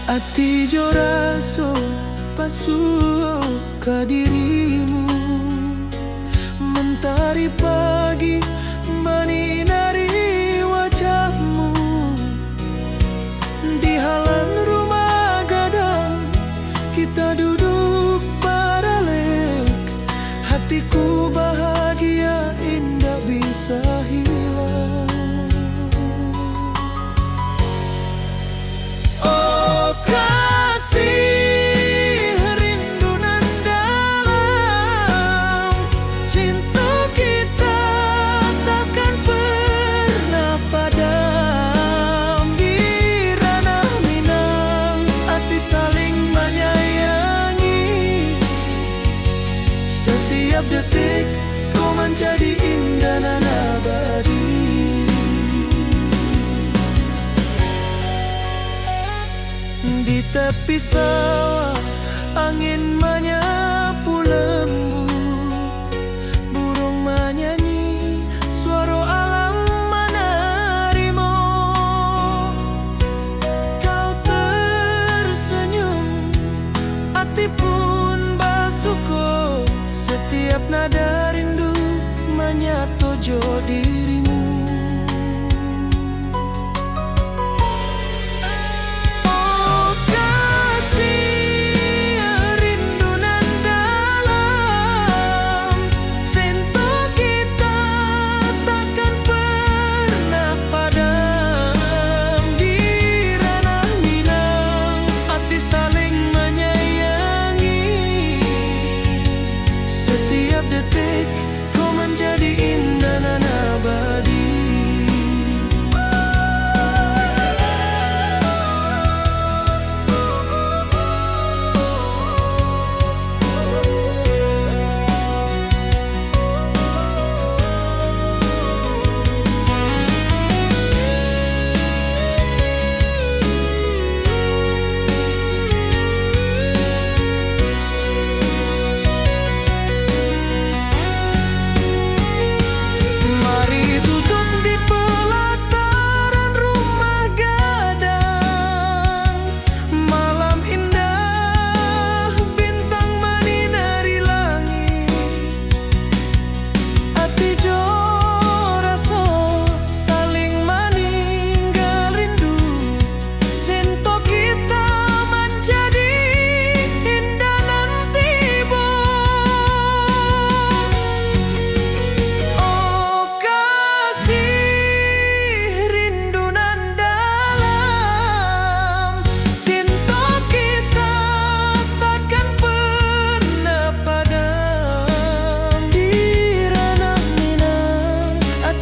Ati jo raso pasuo ka dirimu, mentari pagi menyinari wajahmu. Di halaman rumah gadang kita duduk paralek, hatiku bahagia indah bisa hilang. Oh kasih, rindu nan dalam, cinta kita takkan pernah padam. Di ranah Minang, hati saling menyayangi. Setiap detik kau menjadi indah dan abadi. Di tepi sawah angin menyapu lembut, burung menyanyi, suara alam menerimu. Kau tersenyum, hati pun bersyukur. Setiap nada rindu menyatu jo dirimu. Jadi indah dan abadi.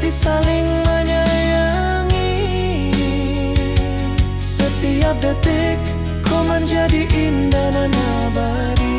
Saling menyayangi. Setiap detik kau menjadi indah dan abadi.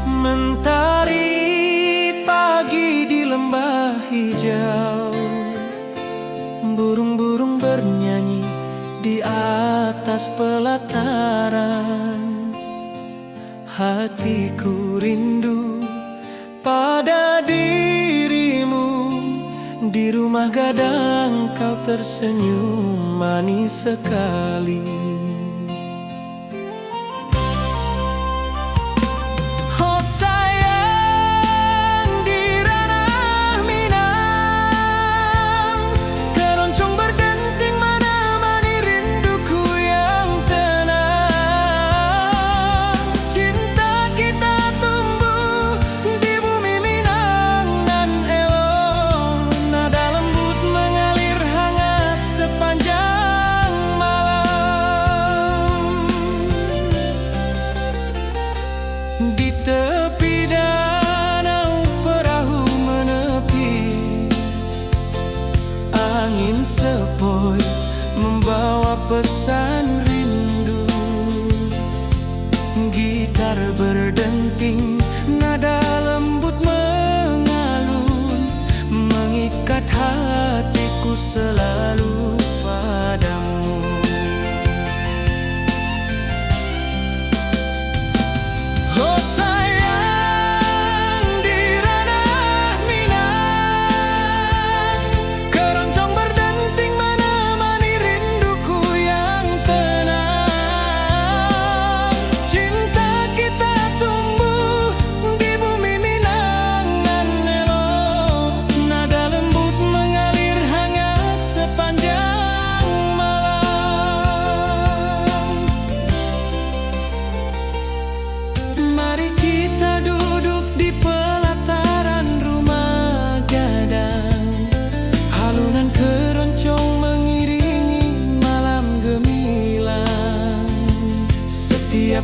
Mentari pagi di lembah hijau, burung-burung bernyanyi di atas pelataran. Hatiku rindu pada dirimu. Di rumah gadang kau tersenyum manis sekali. Cinta kita tumbuh di bumi Minang.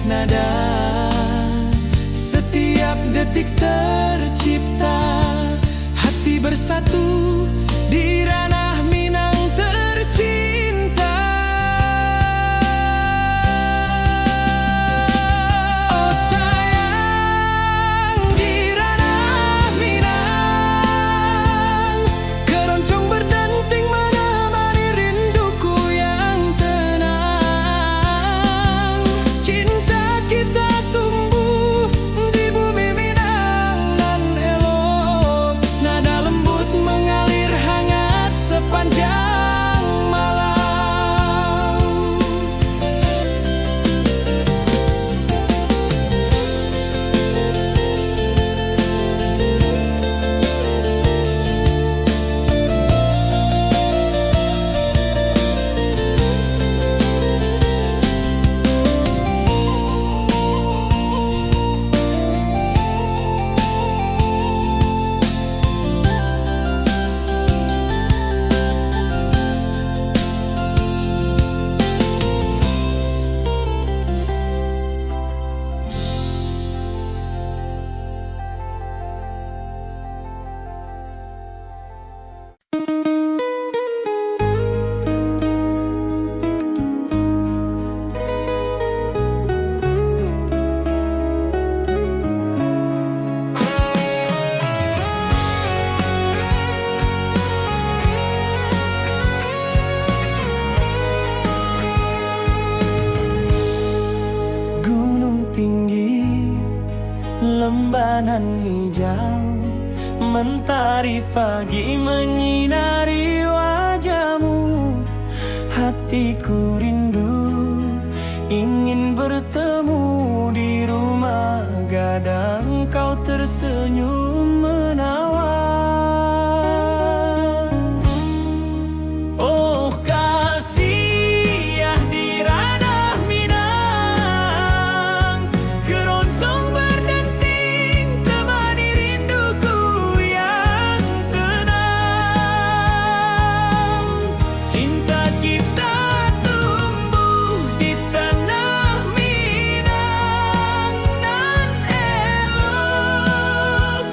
nada. Setiap detik tercipta, hati bersatu di ranah Minang tercinta. Oh sayang, di ranah Minang, keroncong berdenting menemani rinduku yang tenang. Cinta kita tumbuh di bumi Minang nan elok, nada lembut mengalir hangat sepanjang malam. Gunung tinggi, lembanan hijau, mentari pagi menyinari wajahmu. Hatiku rindu ingin bertemu di rumah gadang, kau tersenyum menawan. Oh kasih ya di ranah Minang, keroncong berdenting temani rinduku yang tenang. Cinta kita tumbuh di tanah Minang nan elok,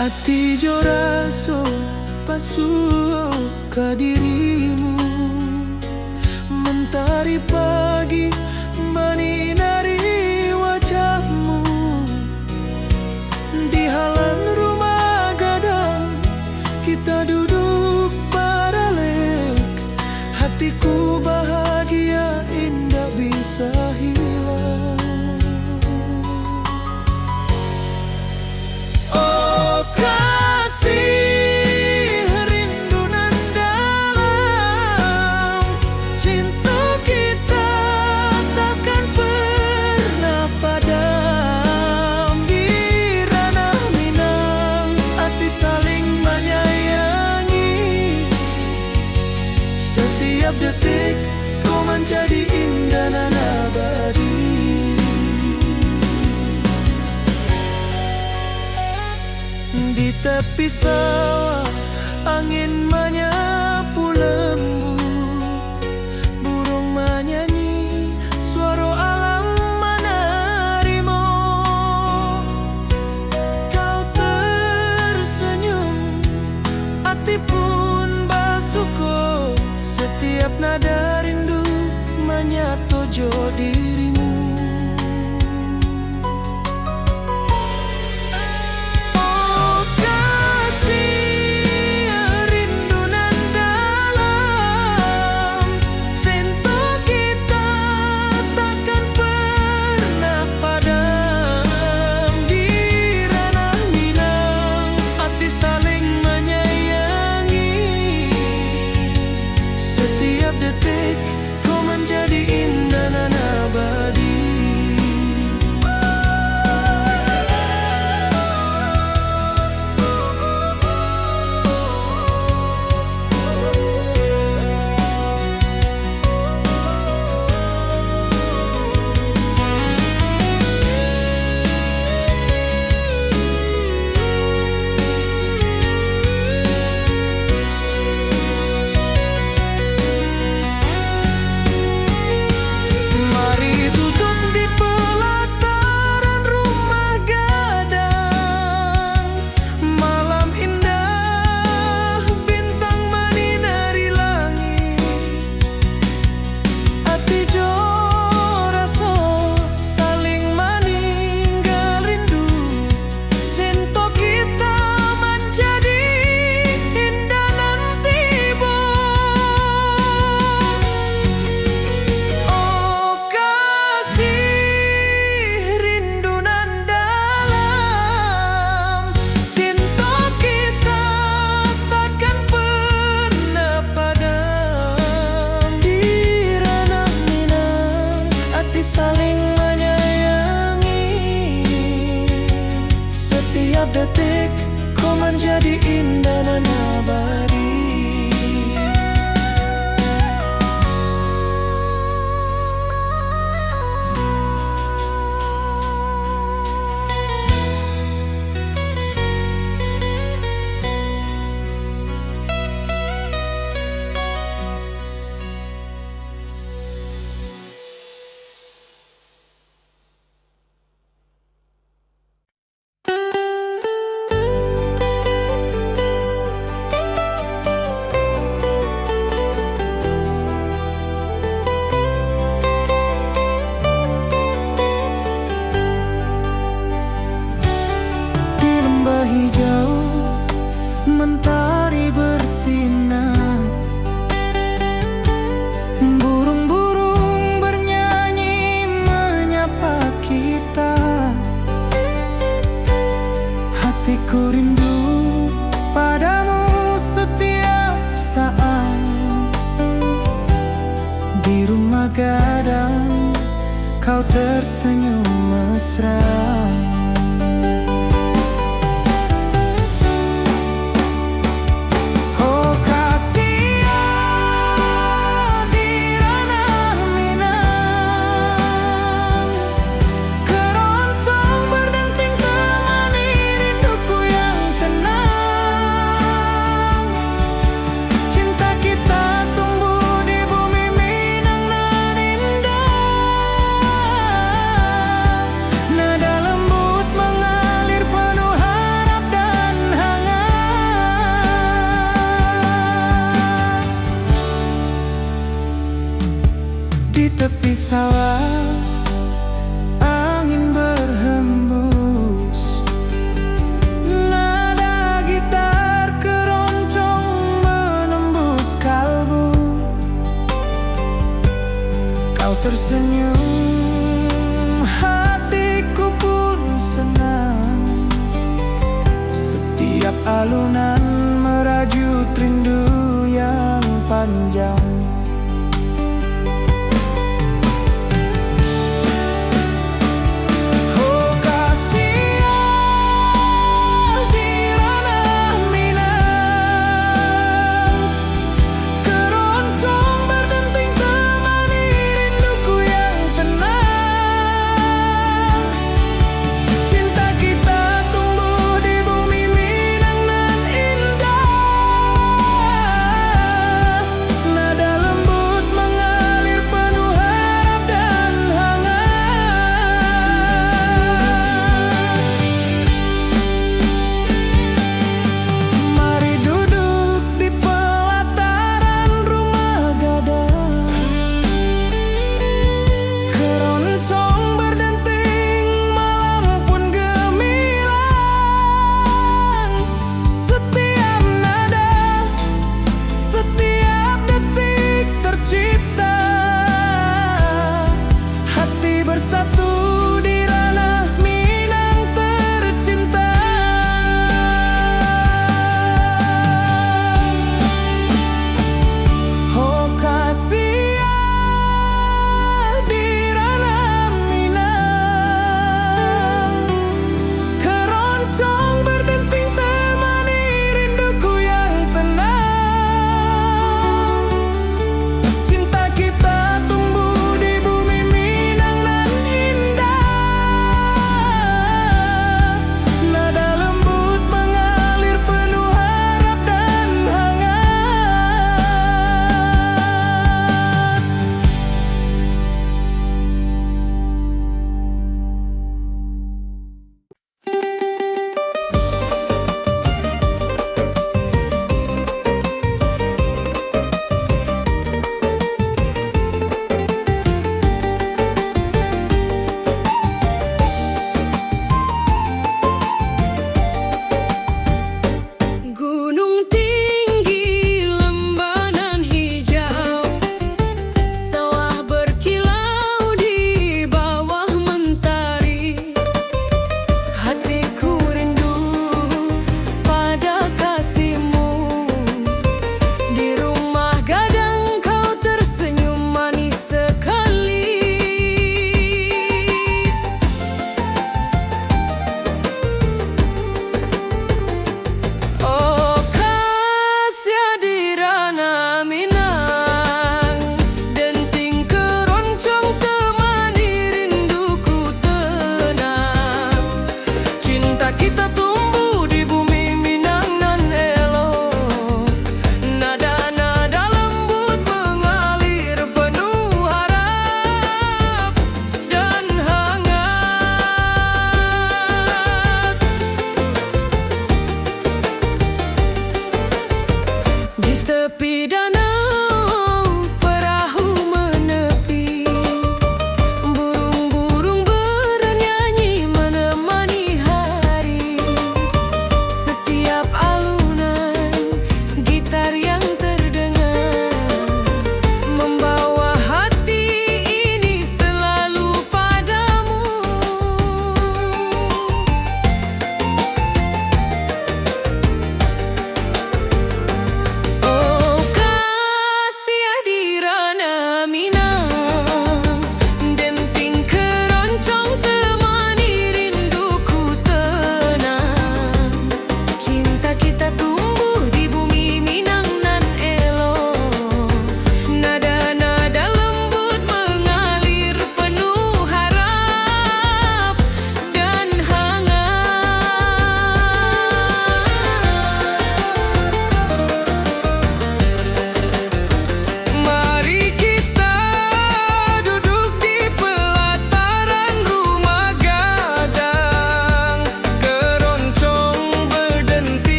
Ati jo raso pasuo ka dirimu, mentari pagi menyinari wajahmu. Di halaman rumah gadang kita duduk paralek, hatiku bahagia indah bisa hilang. Oh kasih rindu nan dalam, cinta kita takkan pernah padam. Di ranah Minang hati saling menyayangi, setiap detik kau menjadi indah dan abadi. Di tepi sawah angin menyapu lembut, burung menyanyi, suara alam menerimu. Kau tersenyum, hati pun bersyukur, setiap nada rindu menyatu jo dirimu. Oh kasih rindu nan dalam, cinta kita takkan pernah padam. Di ranah Minang hati saling menyayangi, setiap detik kau menjadi indah dan abadi. Mari duduk di pelataran rumah gadang, malam indah bintang menyinari langit. Hati jo rasa saling meninggal rindu, cinta kita menjadi indah nan tiba. Oh kasih rindu nan dalam, cinta kita takkan pernah padam. Di ranah Minang hati saling menyayangi, setiap detik kau menjadi indah dan abadi. Di lembah hijau mentari bersinar, burung-burung bernyanyi menyapa kita. Hatiku rindu padamu setiap saat. Di rumah gadang kau tersenyum mesra. Oh kasih di ranah Minang, keroncong berdenting temani rinduku yang tenang. Cinta kita tumbuh di bumi Minang nan indah, nada lembut di sawah, angin berhembus, nada gitar keroncong menembus kalbu. Kau tersenyum, hatiku pun senang. Setiap alunan merajut rindu yang panjang.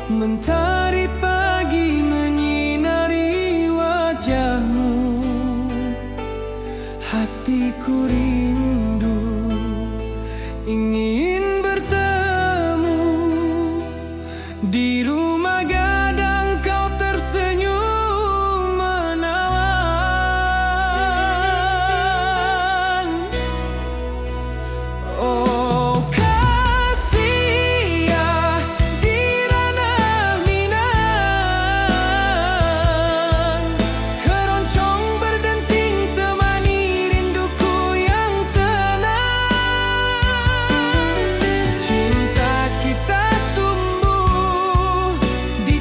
Mentari pagi menyinari wajahmu, hatiku rindu ingin bertemu. Di rumah gadang kau tersenyum menawan. Oh kasih ya di ranah Minang, keroncong berdenting temani rinduku yang tenang. Cinta kita tumbuh di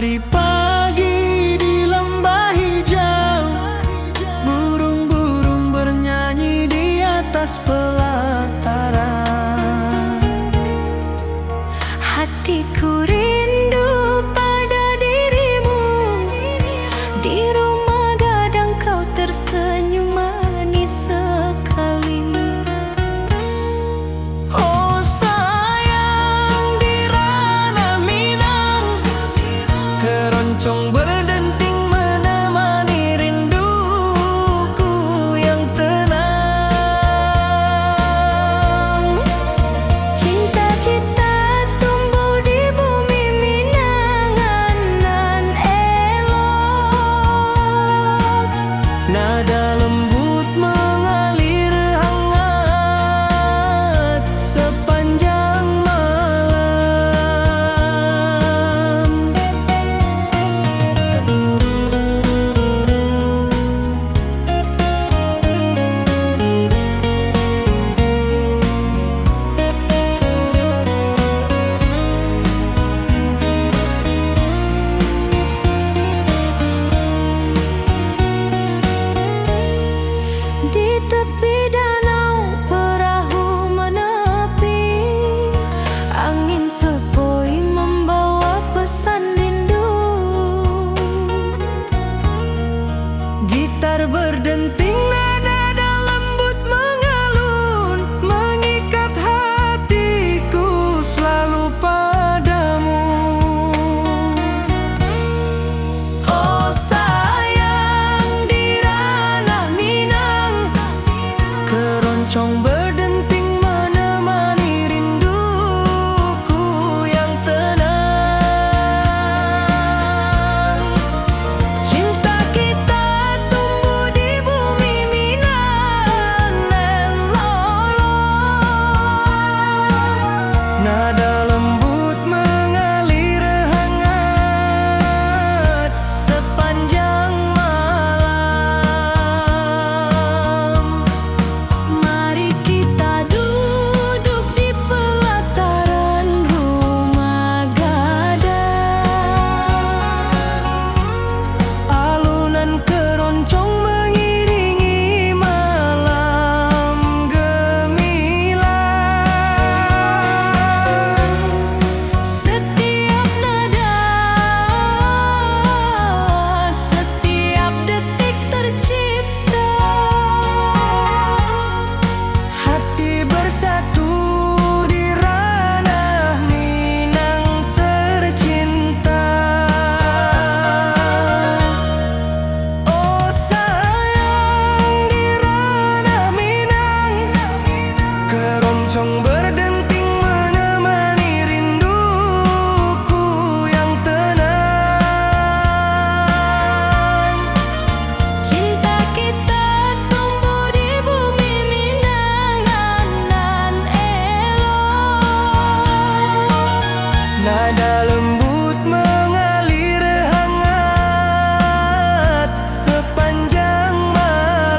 Hari pagi di lembah hijau, burung-burung bernyanyi di atas pelataran. Hatiku rindu pada dirimu, di rumah gadang kau tersenyum manis sekali. Oh sayang, di ranah Minang, keroncong berdenting menemani rinduku yang tenang. Cinta kita tumbuh di bumi Minang nan elok. Nada lembut mengalir hangat sepanjang malam. Di tepi danau perahu menepi, angin sepoi membawa pesan rindu. Gitar berdenting, nada lembut mengalun, mengikat hatiku selalu padamu. Oh sayang, di ranah Minang, keroncong berdenting menemani rinduku yang tenang. Cinta kita tumbuh di bumi Minang nan lolong. Nada lembut mengalir hangat sepanjang malam. Mari kita duduk di pelataran rumah gadang. Alunan keroncong mengiringi malam gemilang. Setiap nada, setiap detik tercipta. Hati bersatu di ranah Minang tercinta. Oh sayang, di ranah Minang, keroncong berdenting menemani rinduku yang tenang. Cinta kita tumbuh di bumi Minang nan elok. Nada lembut mengalir hangat sepanjang malam.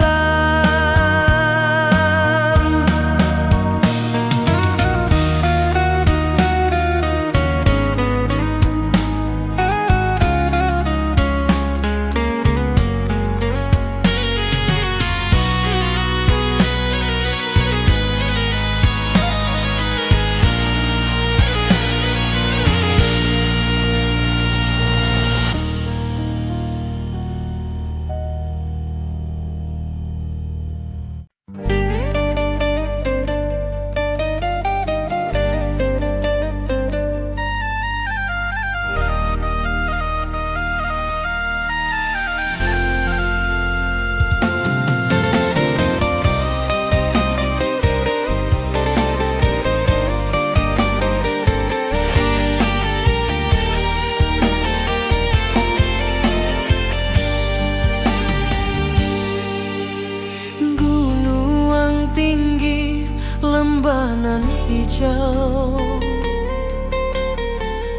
Gunung tinggi, lembah nan hijau,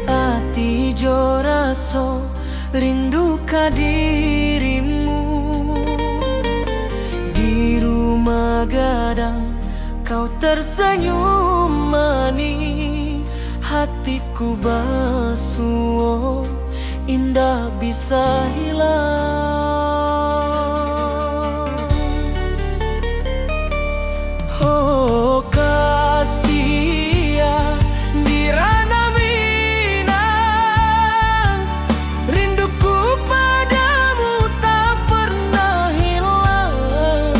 ati jo raso rindu ka dirimu. Di rumah gadang kau tersenyum manis, hatiku basuh indah bisa hilang. Oh kasih ya di ranah Minang, rinduku padamu tak pernah hilang.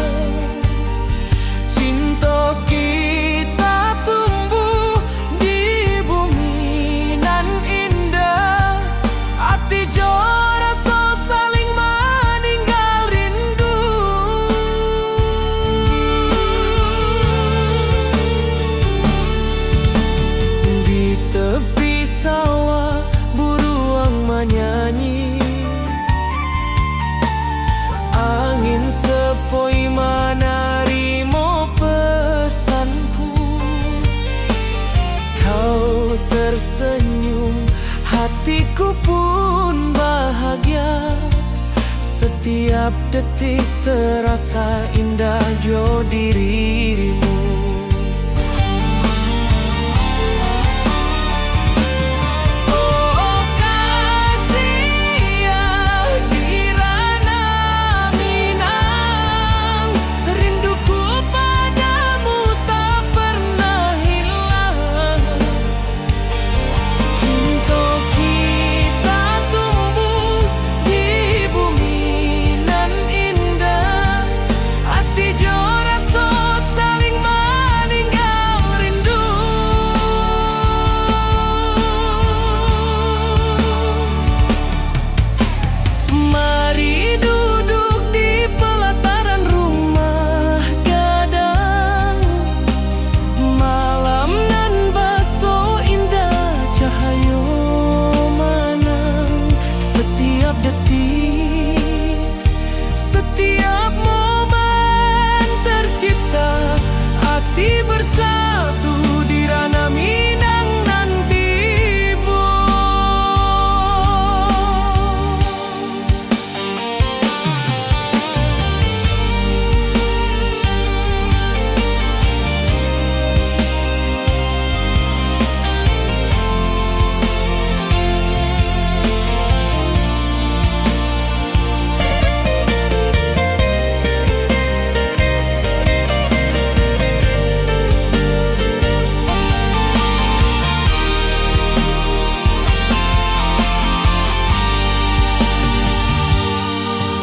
Cinta kita tumbuh di bumi nan indah, hati jo rasa saling meninggal rindu. Di tepi sawah buruang menyanyi, angin sepoi menerima pesanku. Kau tersenyum, hatiku pun bahagia. Setiap detik terasa indah jo dirimu. Oh kasih ya di ranah Minang, rinduku padamu tak pernah hilang. Cinta kita tumbuh di bumi nan indah, hati jo rasa saling meninggal rindu. Mari duduk di pelataran rumah gadang, malam nan baso indah cahaya manang. Setiap detik, setiap momen tercipta, hati bersatu di ranah Minang nan tiba.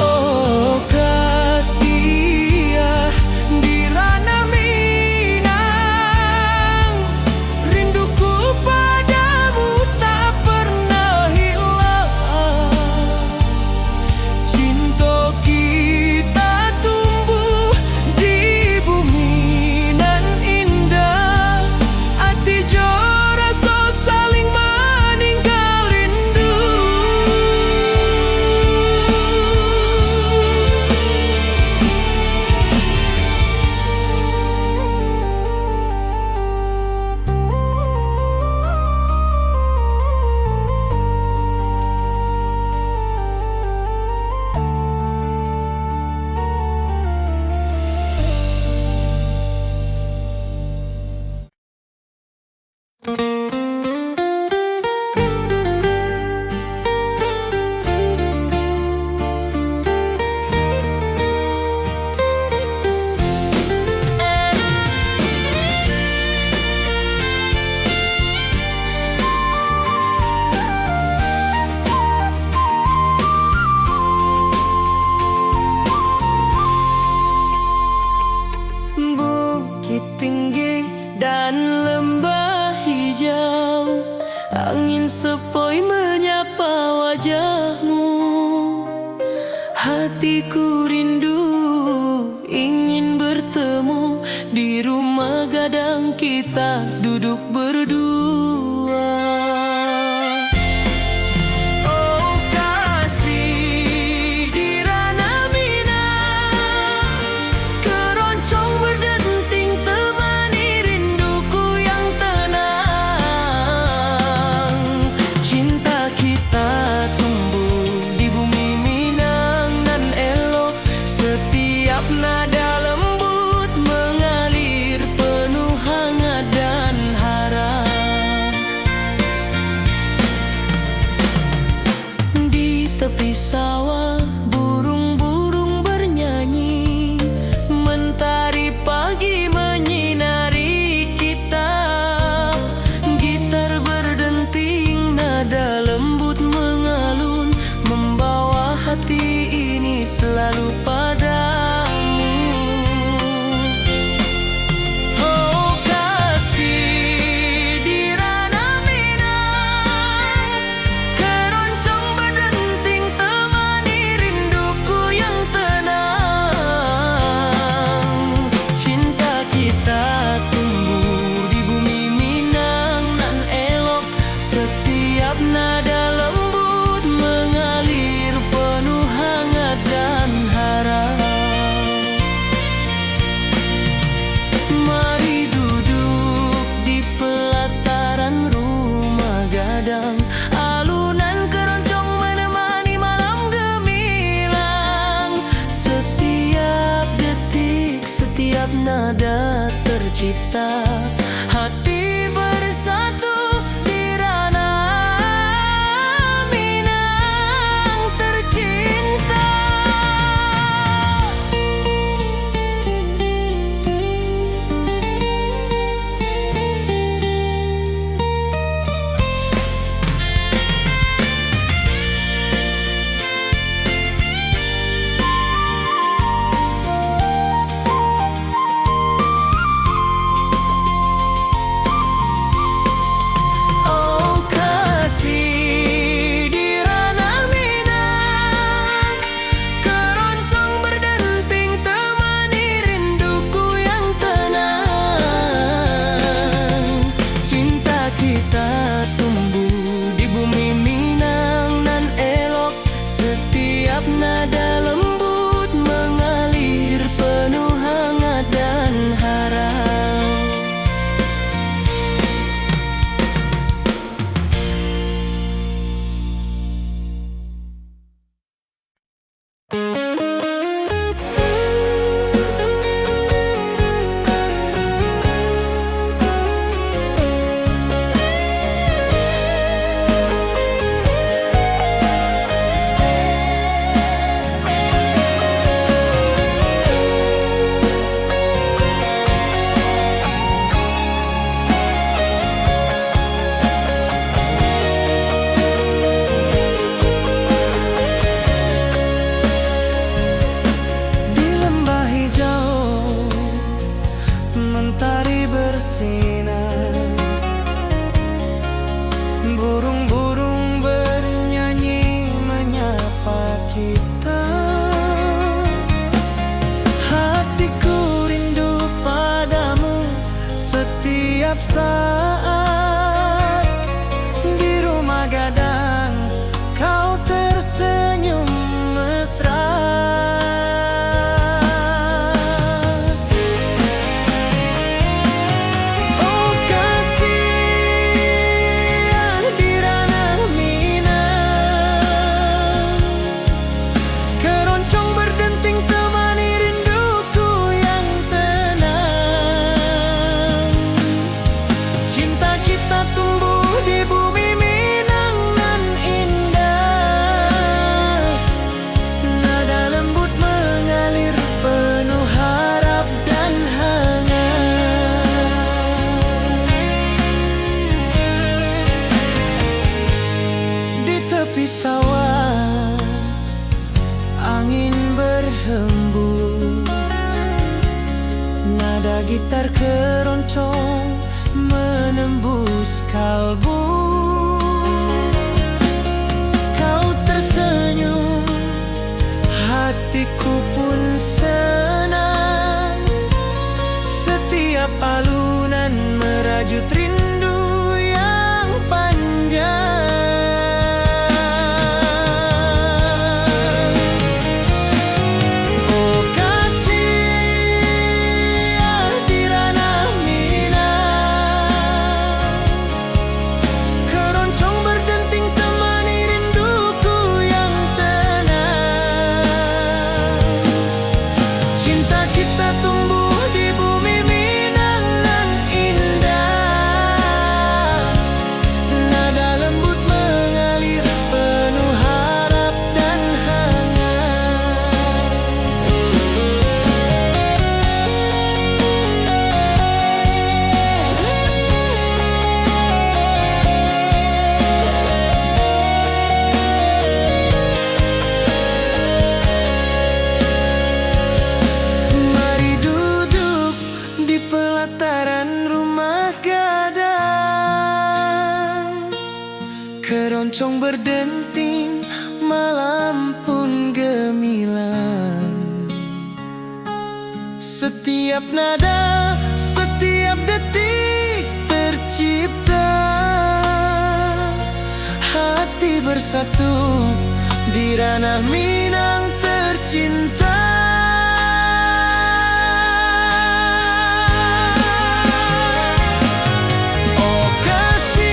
Oh kasih ya di ranah Minang, rinduku padamu tak pernah hilang. Cinta kita tumbuh di bumi nan indah, hati jo rasa saling meninggal rindu. Bukit tinggi dan lembah hijau, angin sepoi menyapa wajahmu. Hatiku rindu ingin bertemu di rumah gadang, kita duduk berdua. Oh kasih di ranah Minang, keroncong berdenting temani rinduku yang tenang. Cinta kita tumbuh di bumi Minang nan elok, setiap nada lembut mengalir penuh hangat dan selalu padamu. Oh kasih di ranah Minang, keroncong berdenting temani rinduku yang tenang. Cinta kita tumbuh di bumi Minang nan elok, setiap nada lembut mengalir penuh hangat dan harap. Mari duduk di pelataran rumah gadang, alunan keroncong menemani malam gemilang. Setiap detik, setiap nada tercipta, hati bersatu di ranah Minang tercinta. Oh kasih di ranah Minang, keroncong berdenting temani rinduku yang tenang. Cinta kita tumbuh di bumi Minang nan elok, setiap nada lembut mengalir penuh hangat dan harap. Di lembah hijau mentari bersinar, burung-burung bernyanyi menyapa kita. Hatiku rindu padamu setiap saat. Di rumah gadang kau tersenyum mesra. Oh kasih di ranah Minang, keroncong berdenting temani rinduku yang tenang. Cinta kita tumbuh di bumi Minang nan indah, nada lembut mengalir penuh harap dan hangat. Di tepi sawah angin berhembus, nada gitar keroncong menembus kalbu. Kau tersenyum, hatiku pun senang. Setiap alunan merajut rindu yang panjang. Oh kasih di ranah Minang, keroncong berdenting temani rinduku yang tenang. Cinta kita tumbuh di bumi Minang nan indah, Setiap nada, setiap detik tercipta. Hati bersatu di ranah Minang tercinta. Oh kasih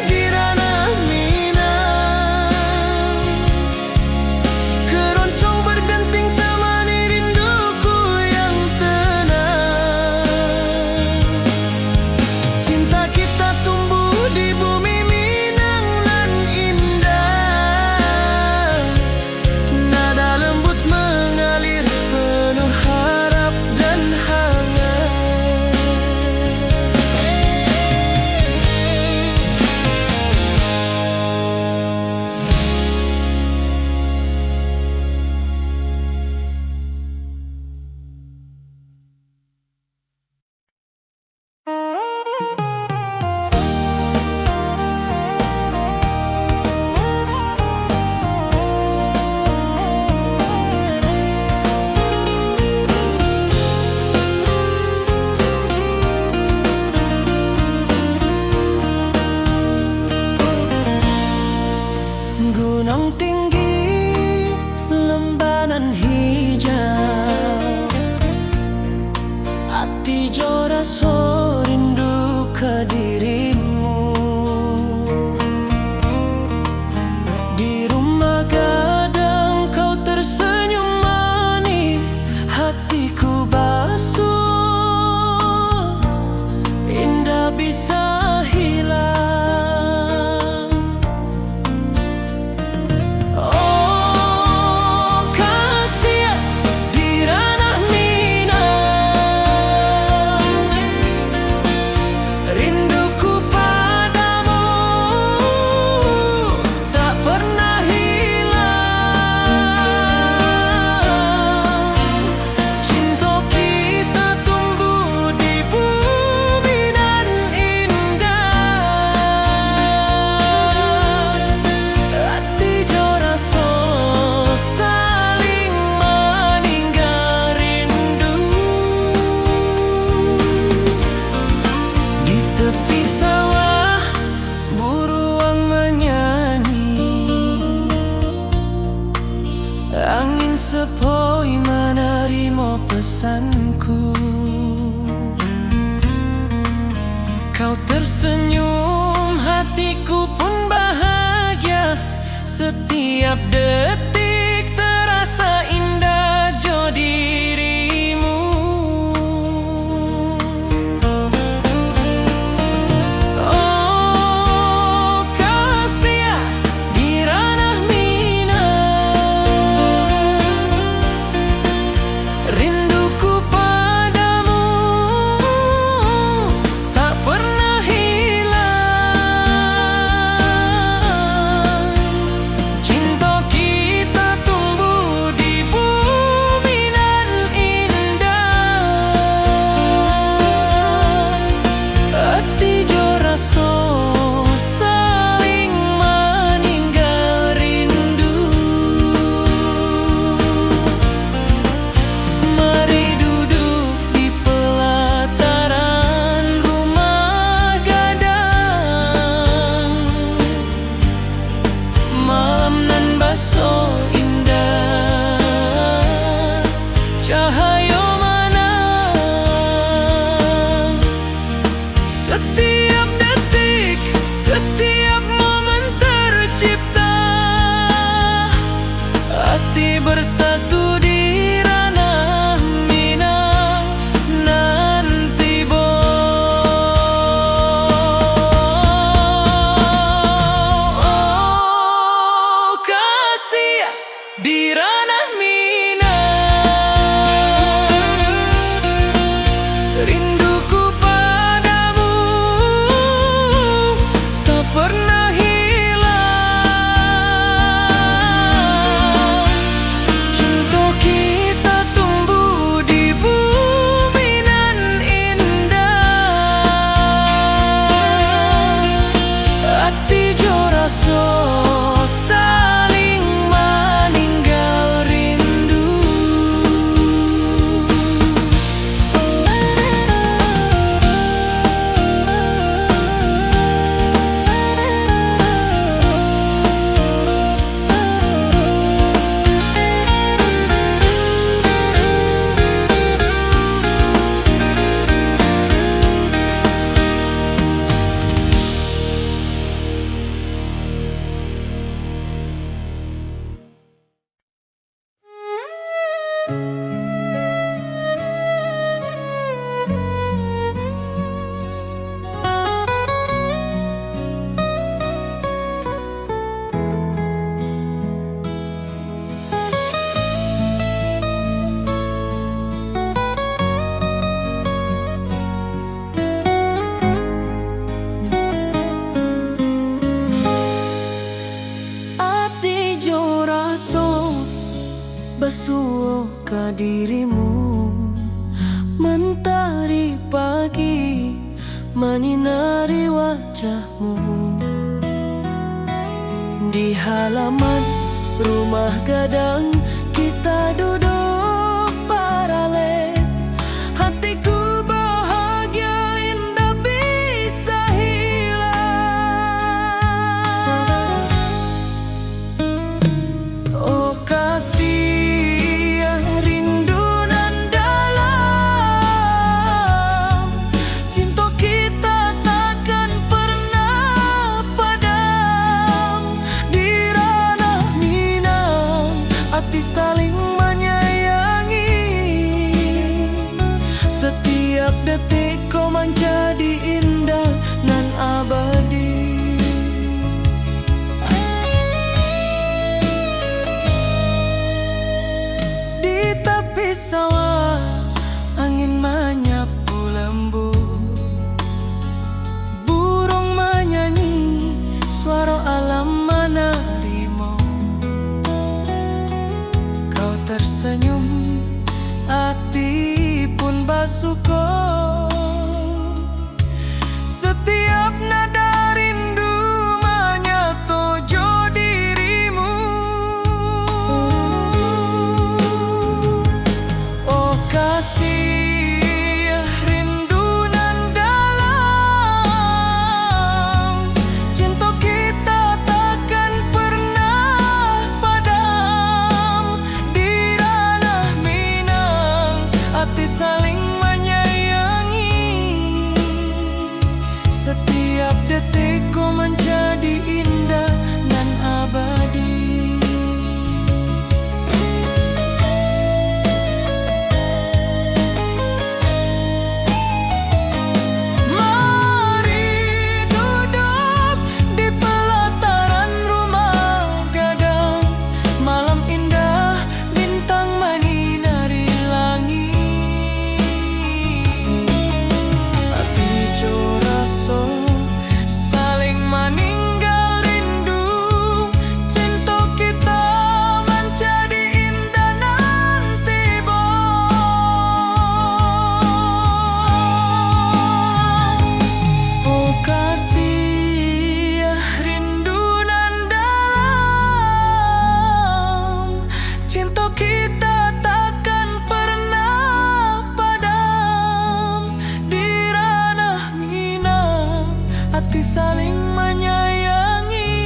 di ranah Minang, keroncong bergenting temani rinduku yang tenang. Cinta kita tumbuh di bumi Minang nan indah. Nada lembut mengalir penuh harap dan hangat. Gunung tinggi, lembanan hijau, hati jora so rindu ke dirimu. Di rumah gadang kau tersenyum manis, hatiku basuh, indah bisa hilang. Angin sepoi menerima pesanku. Kau tersenyum, hatiku pun bahagia. Setiap detik terasa indah jo dirimu. Oh kasih di ranah rinduku padamu tak pernah hilang. Cinta kita tumbuh di bumi nan indah. Hati jora so saling meninggal rindu. Mari duduk di pelataran rumah gadang. Malam nan baso indah, cahaya mana. Setiap detik, setiap momen tercipta. Hati bersatu di ranah Minang nanti bo. Oh kasih di ranah Minang, rinduku padamu tak pernah hilang. Cinta kita tumbuh di bumi nan indah. Hati jora so saling meninggal rindu. Ati jo raso basuh ka dirimu, mentari pagi menyinari wajahmu. Di halaman rumah gadang kita duduk paralel. Hatiku bahagia indah bisa hilang. Oh kasih rindu nan dalam, cinta kita takkan pernah padam. Di ranah Minang hati saling menyayangi, setiap detik kau menjadi indah nan abadi. Di tepi sawah angin menyapu lembut, burung menyanyi, suara alam menerimu. Kau tersenyum, hati pun basuh. Setiap nada rindu menyatu jo dirimu. Oh kasih rindu nan dalam, cinta kita takkan pernah padam. Di ranah Minang hati saling menyayangi, setiap detik ku menjadi indah dan abadi. Mari duduk di pelataran rumah gadang, malam indah bintang menyinari langit. Hati jo raso saling meninggal rindu, cinta kita menjadi indah nanti oh kasih rindu nan dalam, cinta kita takkan pernah padam. Di ranah Minang hati saling menyayangi,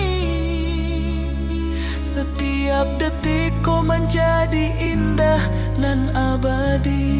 setiap detik kau menjadi indah nan abadi.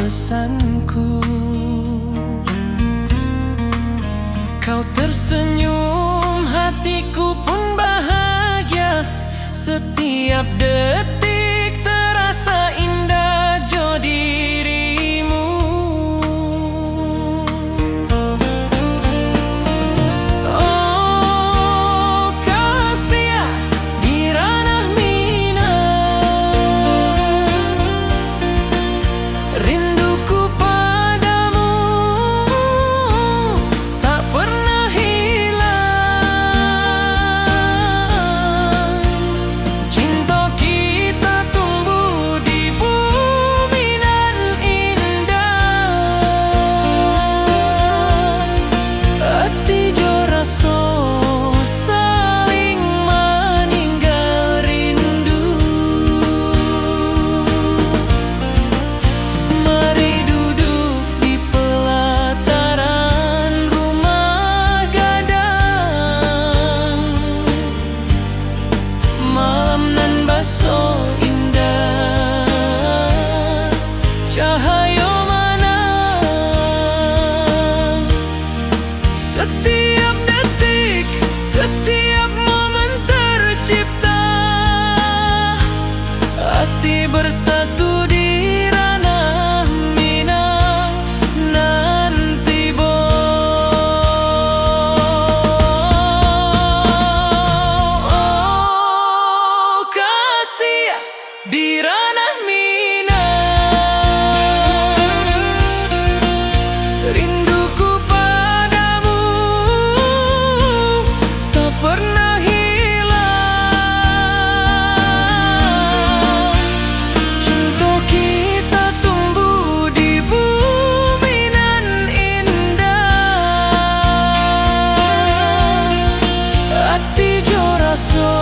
pesanku. Kau tersenyum, hatiku pun bahagia. Setiap detik terasa indah jo dirimu. Oh kasih di ranah minang, rinduku padamu tak pernah hilang. Cinta kita tumbuh di bumi nan indah. Hati jo rasa saling meninggal rindu. Mari duduk di pelataran rumah gadang. Malam nan baso indah, cahaya mana. Setiap detik, setiap momen tercipta. Hati bersatu di ranah minang nanti oh kasih di ranah minang, rinduku padamu tak pernah hilang. Cinta kita tumbuh di bumi nan indah. Hati jo rasa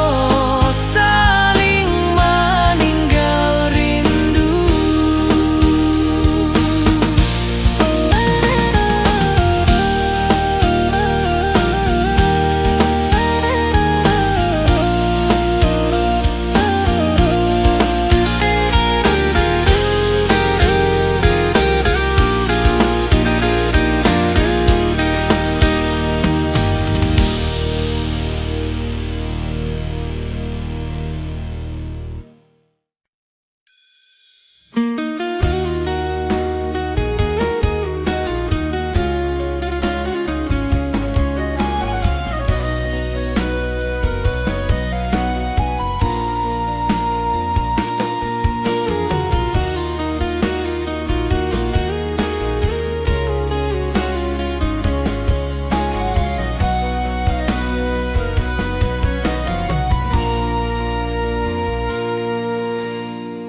saling meninggal rindu.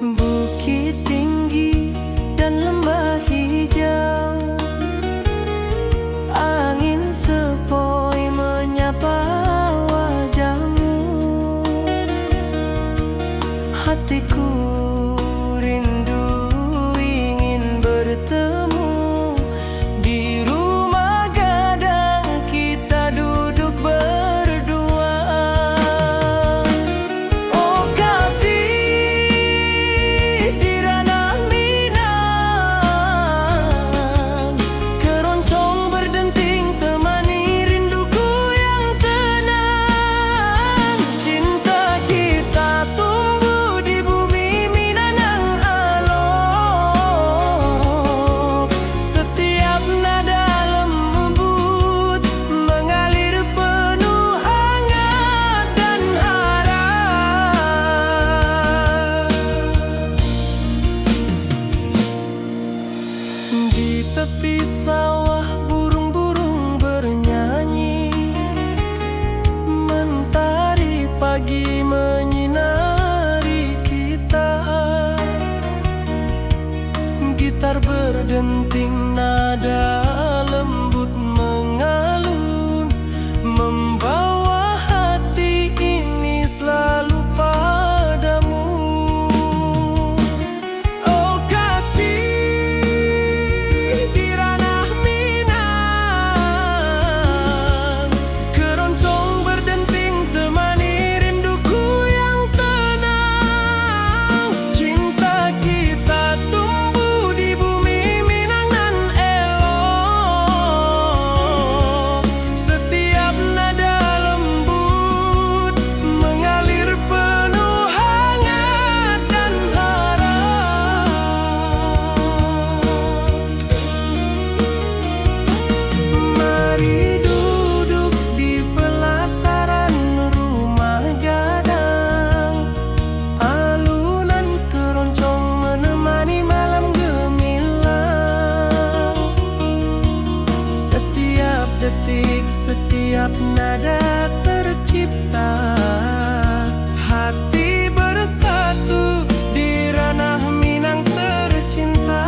Bukit tinggi dan lembah hijau, angin sepoi menyapa wajahmu. Hatiku rindu ingin bertemu di rumah gadang, kita duduk berdua. Oh kasih di ranah minang, keroncong berdenting temani rinduku yang tenang. Cinta kita tumbuh di bumi Minang alok. Setiap nada lembut mengalir penuh hangat dan harap. Di tepi sawah burung-burung bernyanyi, mentari pagi menyinari kita. Gitar berdenting nada lembut mengalun, membawa hati ini selalu padamu. Oh kasih di ranah minang, keroncong berdenting temani rinduku yang tenang. Cinta kita tumbuh di bumi setiap nada tercipta. Hati bersatu di ranah Minang tercinta.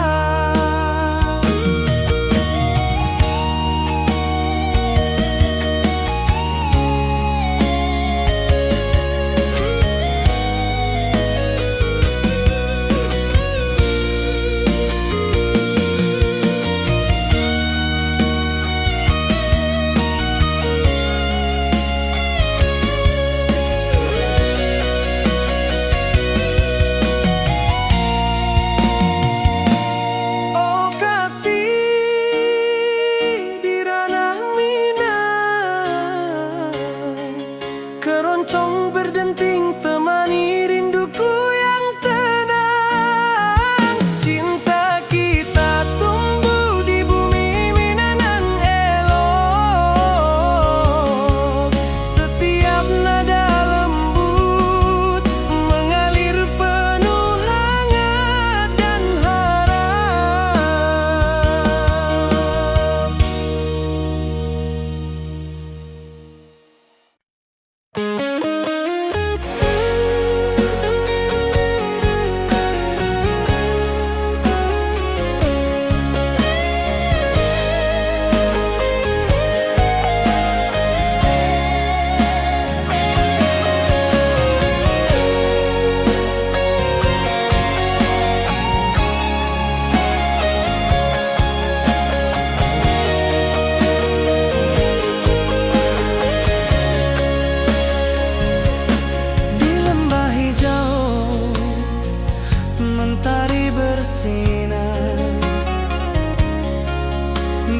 Keroncong berdenting temani rinduku yang tenang. Cinta kita tumbuh di bumi Minang elok. Setiap nada lembut mengalir penuh hangat dan harap. Mentari bersinar,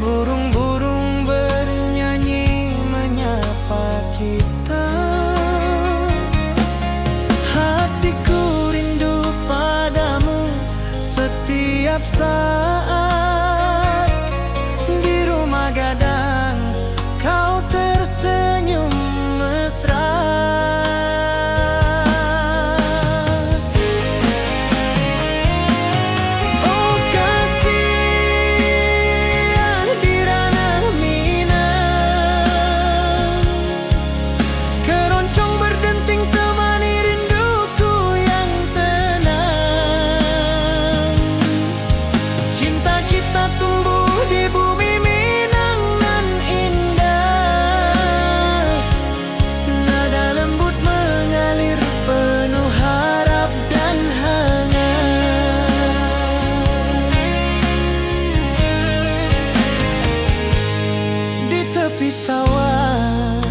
burung-burung bernyanyi menyapa kita. Hatiku rindu padamu setiap saat. Di rumah gadang kau tersenyum mesra. Tepi sawah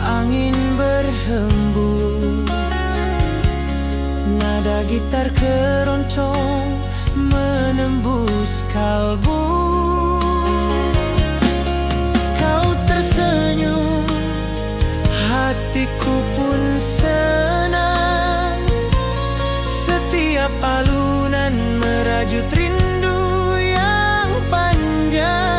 angin berhembus, nada gitar keroncong menembus kalbu. Kau tersenyum, hatiku pun senang. Setiap alunan merajut rindu yang panjang.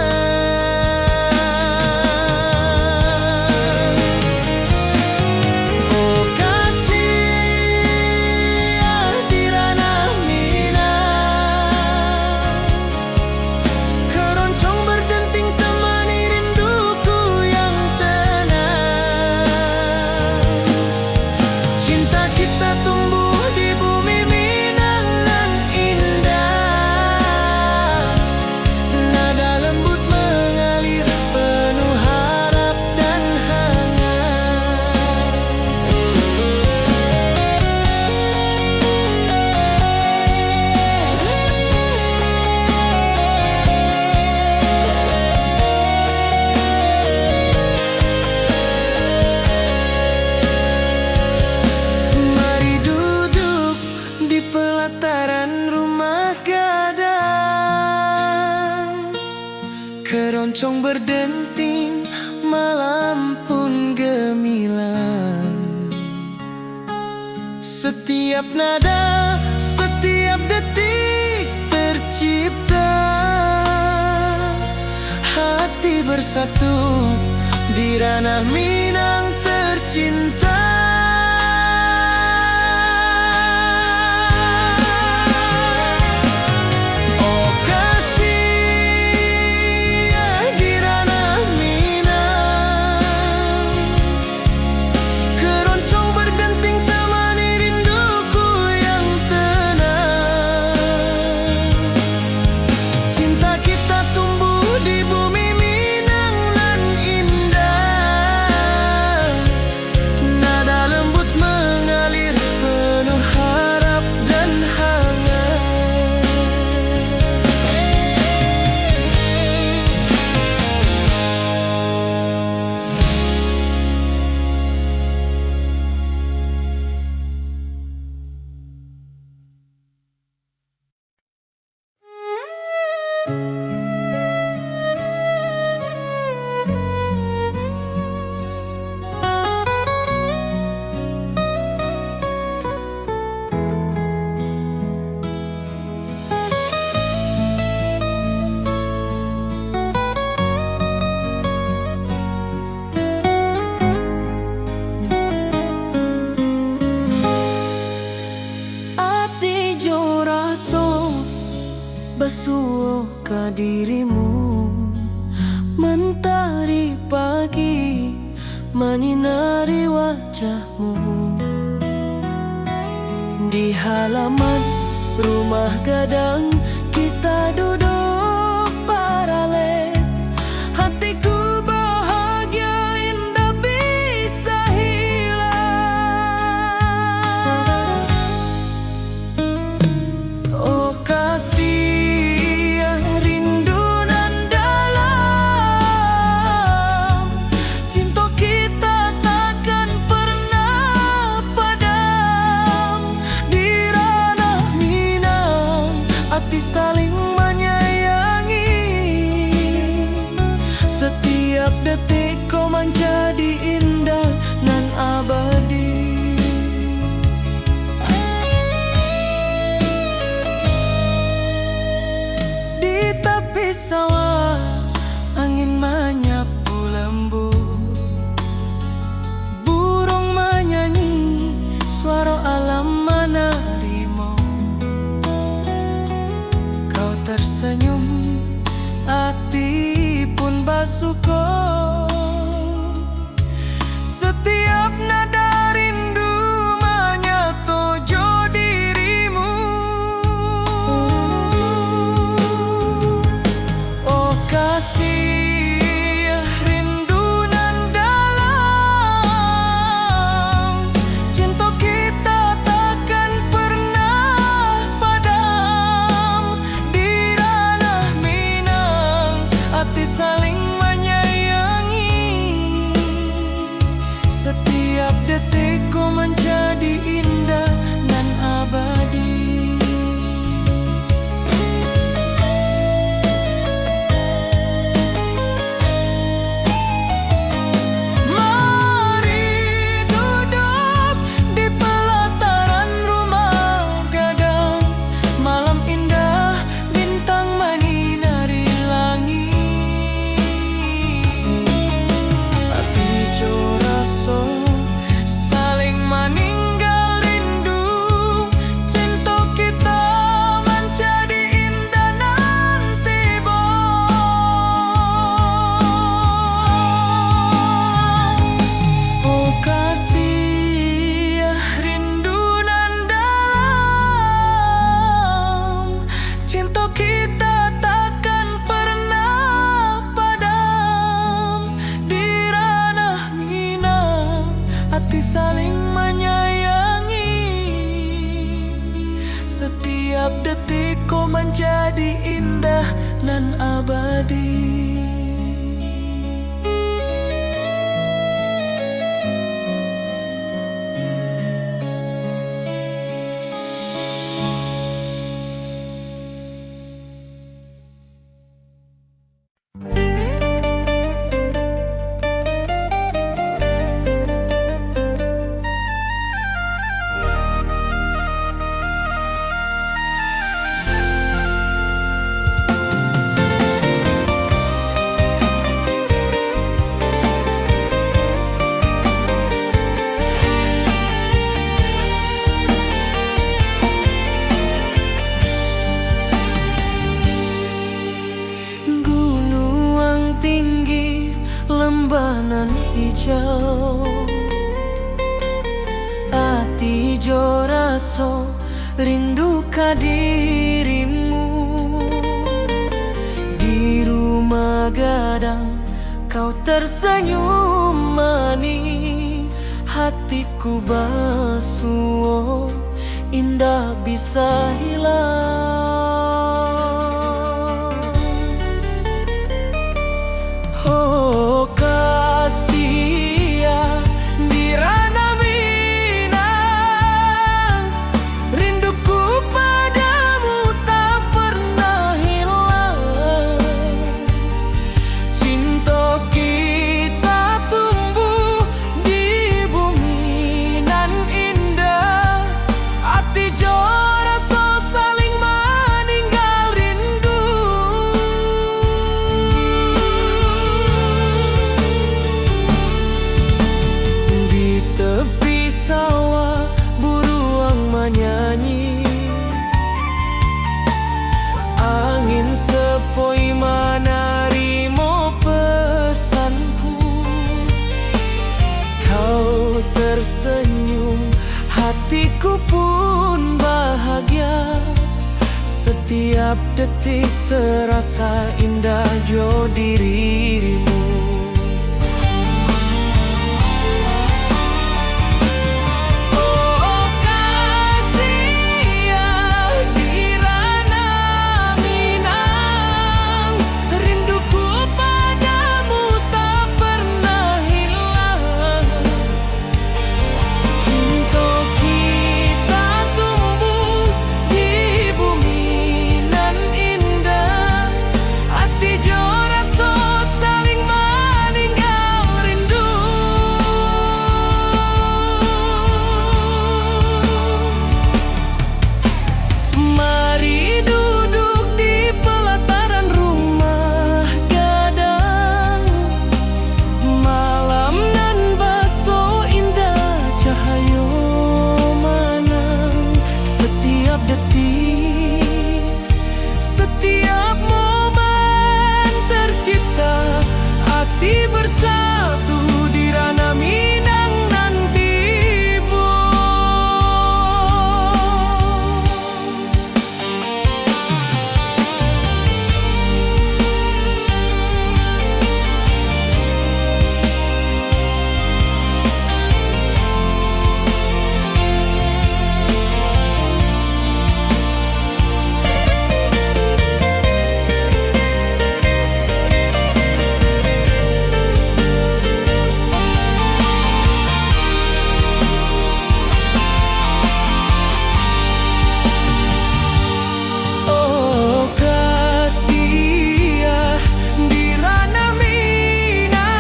Keroncong berdenting, malam pun gemilang. Setiap nada, setiap detik tercipta. Hati bersatu di ranah Minang tercinta. Oh kasih di ranah Minang. basuh ke dirimu. Mentari pagi menyinari wajahmu. Di halaman rumah gadang kita duduk paralel. Hatiku bahagia indah bisa hilang. Oh kasih rindu nan dalam, cinta kita takkan pernah padam. Di ranah Minang hati saling menyayangi. Setiap detik kau menjadi indah nan abadi. Di tepi sawah angin menyapu lembut, burung menyanyi, suara alam menerimu. Kau tersenyum, hati pun basuh kau. Setiap nada rindu menyatu dirimu. Oh kasih rindu nan dalam, cinta kita takkan pernah padam. Di ranah Minang hati saling menyayangi. Setiap detik ku menjadi indah dan abadi. Mari duduk di pelataran rumah gadang. Malam indah, bintang menyinari langit. Hati joraso saling meninggal rindu. Cinta kita menjadi indah nanti oh kasih rindu nan dalam, cinta kita takkan pernah padam. Di ranah Minang hati saling menyayangi. Setiap detik kau menjadi indah nan abadi. Gunung tinggi, lembanan hijau, hati joraso rindu ka dirimu. Di rumah gadang kau tersenyum manis. Hatiku basuh, indah bisa hilang. Oh kasih di ranah Minang, rinduku padamu tak pernah hilang. Cinta kita tumbuh di bumi nan indah. Hati joraso saling Setiap detik terasa indah jo dirimu. Oh kasih ya di ranah Minang, rinduku padamu tak pernah hilang. Cinta kita tumbuh di bumi nan indah, hati jo rasa saling meninggal rindu. Mari duduk di pelataran rumah gadang, malam nan baso indah cahaya manang. Setiap detik, setiap momen tercipta, hati bersatu di ranah Minang nan tiba. Oh kasih ya di ranah Minang,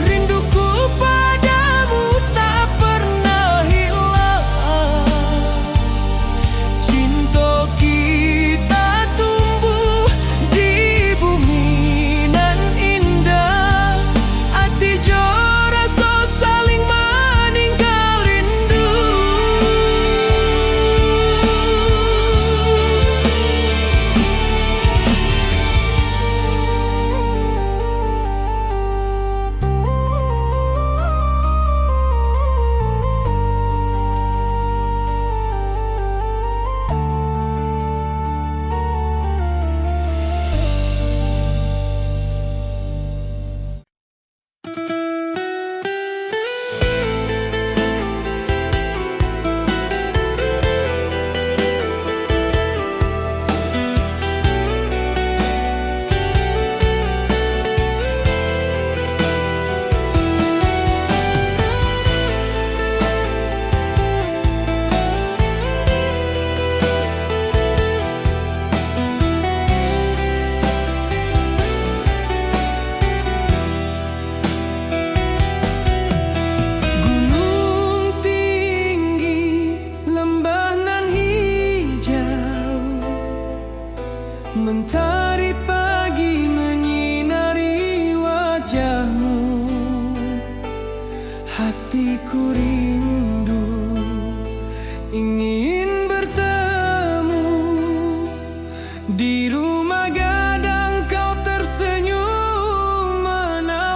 rinduku padamu tak pernah hilang. Cinta kita tumbuh di bumi nan indah, hati jo rasa saling meninggal rindu. Gunung tinggi, lembah nan hijau, mentari pagi menyinari wajahmu. Hatiku rindu ingin bertemu di rumah gadang, kau tersenyum menawan.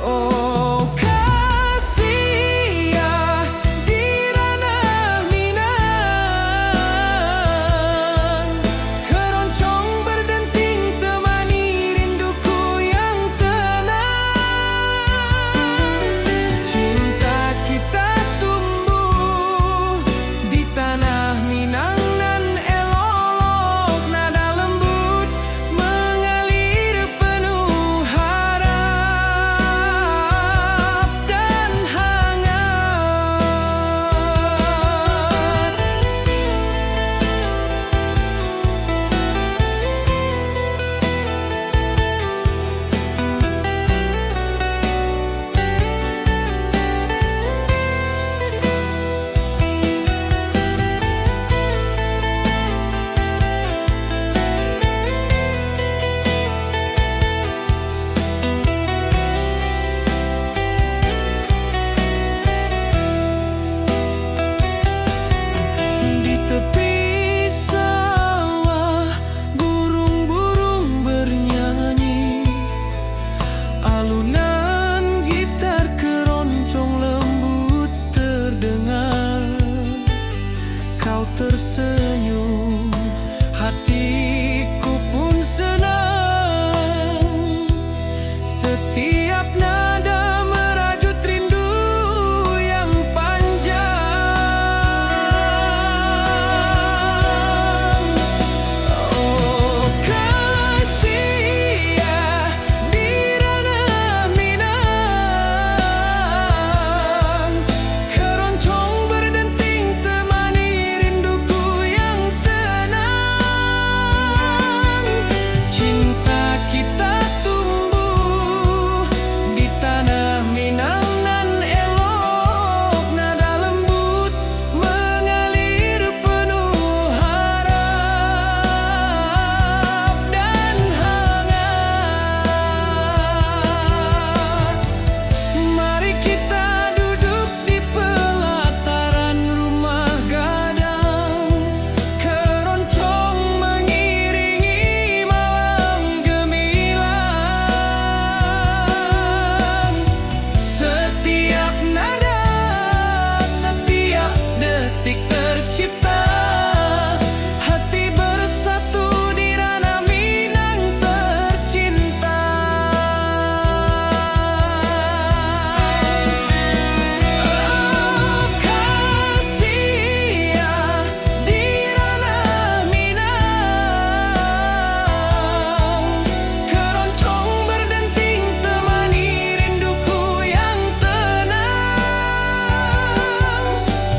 Oh kasih ya di ranah Minang, keroncong berdenting temani rinduku yang tenang. Cinta kita tumbuh tersenyum, hatiku pun senang. Setiap nada merajut rindu yang panjang. Oh kasih ya di ranah Minang, keroncong berdenting temani rinduku yang tenang. Cinta kita tumbuh di tanah Minang nan elok, nada lembut mengalir penuh harap dan hangat. Mari kita duduk di pelataran rumah gadang, keroncong mengiringi malam gemilang. Setiap nada, setiap detik tercipta, hati bersatu di ranah Minang tercinta. Oh kasih ya di ranah Minang, keroncong berdenting temani rinduku yang tenang.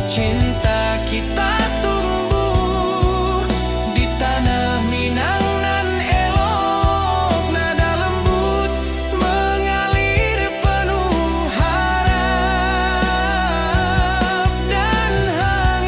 Cinta kita tumbuh di tanah Minang nan elok, nada lembut mengalir penuh harap dan hangat.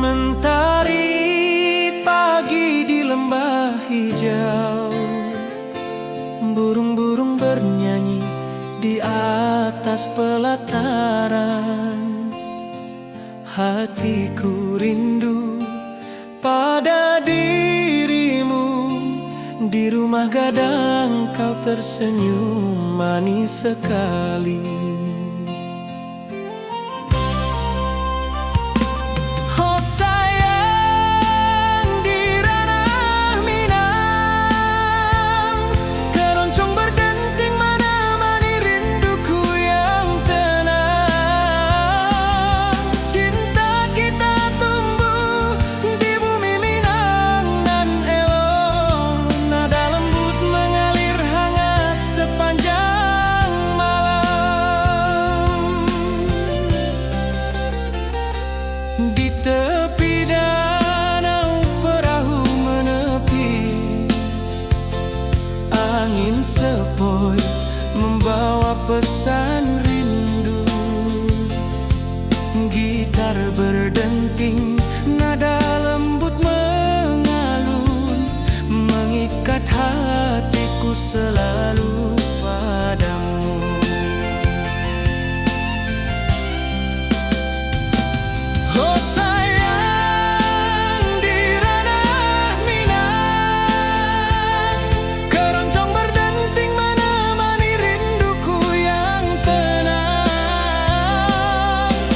Mentari pagi di lembah hijau, burung-burung bernyanyi di atas pelataran. Hatiku rindu pada dirimu, di rumah gadang kau tersenyum manis sekali. Oh sayang di ranah Minang, keroncong berdenting menemani rinduku yang tenang. Cinta kita tumbuh di bumi Minang nan elok, nada lembut mengalir hangat sepanjang malam. Di tepi danau perahu menepi, angin sepoi membawa pesan rindu. Gitar berdenting, nada lembut mengalun, mengikat hatiku selalu padamu. Oh sayang di ranah Minang, keroncong berdenting menemani rinduku yang tenang.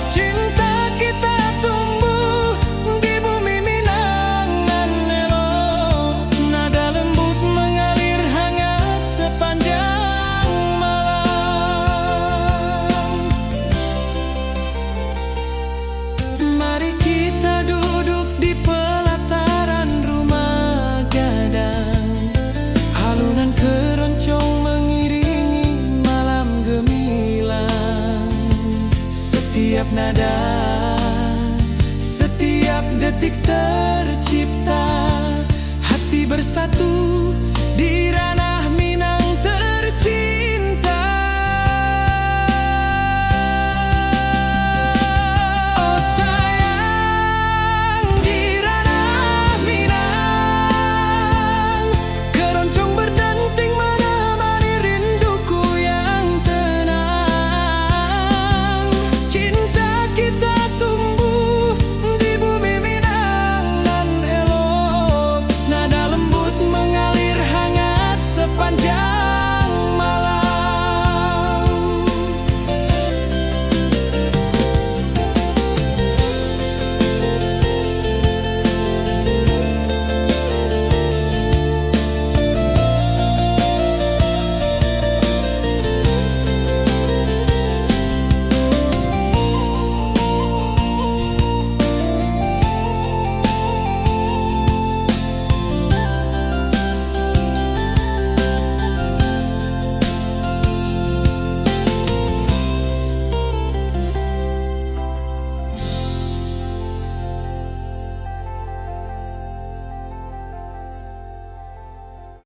Cinta kita tumbuh di bumi Minang nan elok, nada lembut mengalir hangat sepanjang bersatu